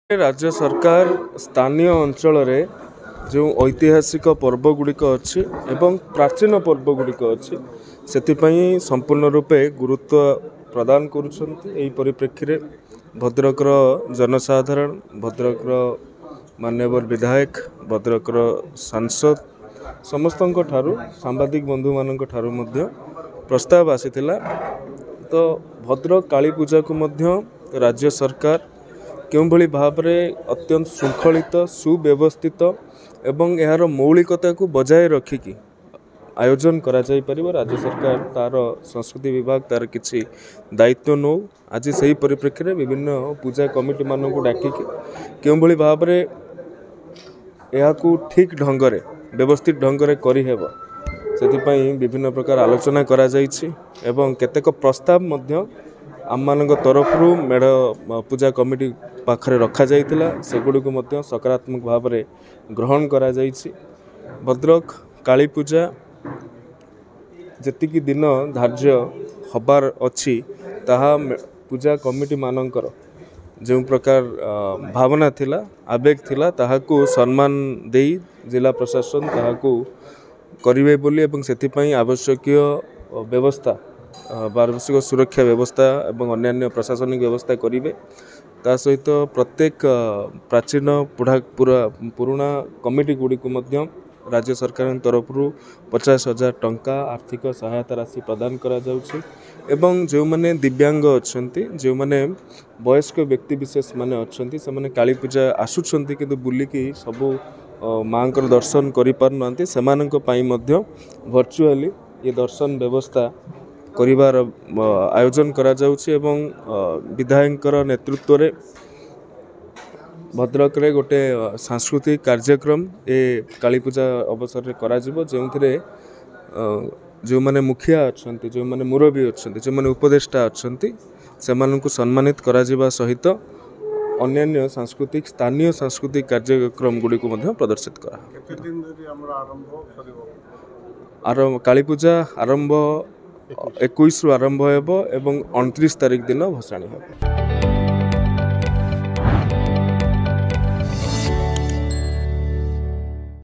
राज्य सरकार स्थानीय अंचल जो ऐतिहासिक पर्व गुड़िक अच्छी एवं प्राचीन पर्व गुड़िक अच्छी से संपूर्ण रूपे गुरुत्व प्रदान करुँच परिप्रेक्षी भद्रक जनसाधारण भद्रक मान्यवर विधायक भद्रक सांसद समस्त सांबादिक बंधु मान प्रस्ताव आसीथिला। तो भद्रक काली पूजा को राज्य सरकार क्यों भली भाव में अत्यंत श्रृंखलित सुव्यवस्थित एवं यार मौलिकता को बजाय रखिकी आयोजन करा जाई परिबो। राज्य सरकार तार संस्कृति विभाग तार किछि दायित्व नौ आज से ही परिप्रेक्षी में विभिन्न पूजा कमिटी मान को डाकिकी क्यों भली भाव में यह ठीक ढंग से व्यवस्थित ढंग से करिहेब से विभिन्न प्रकार आलोचना करा जाइछि एवं केतेक प्रस्ताव मध्य आम मान तरफ मेढ़ पूजा कमिटी पाखरे रखा जाइतिला सेगुड़ी को सकारात्मक भाव में ग्रहण करा जाइछि। भद्रक काली पूजा जेतिकी दिन धार्य हबार अच्छी ताहा पूजा कमिटी मानकर जो प्रकार भावना थिला आवेग थिला ताहाकू सम्मान देई जिला प्रशासन ताहाकू करिवे बोली एवं सेथिपई आवश्यकीय व्यवस्था पारिभाषिक सुरक्षा व्यवस्था एवं अन्यान्य प्रशासनिक व्यवस्था करिवे। ता सहित प्रत्येक प्राचीन पुराणा कमिटी गुड़ी को राज्य सरकार तरफ 50,000 टंका आर्थिक सहायता राशि प्रदान करा जाउछि एवं जो माने दिव्यांग अच्छंती जो माने वयस्क व्यक्ति विशेष माने अच्छंती से माने काली पूजा आसुछंती किंतु बुलिकी सबु माँ को दर्शन करि पारनांती सेमानक पई मध्य वर्चुअली ये दर्शन व्यवस्था करिवार आयोजन करा जाउछि एवं विधायकर नेतृत्व रे भद्रक रे गोटे सांस्कृतिक कार्यक्रम ए काली पूजा अवसर रे करा जिवो जेउथिरे जो माने मुखिया अच्छंती जो माने मुरबी अच्छंती जो माने उपदेष्टा अच्छंती सेमानकु सम्मानित करा जिबा सहित अन्यान्य सांस्कृतिक स्थानीय सांस्कृतिक कार्यक्रम गुड़ी को प्रदर्शित करा। काली पूजा आरंभ 21 रु आरंभ एवं 29 तारिख दिन भसाणी हो।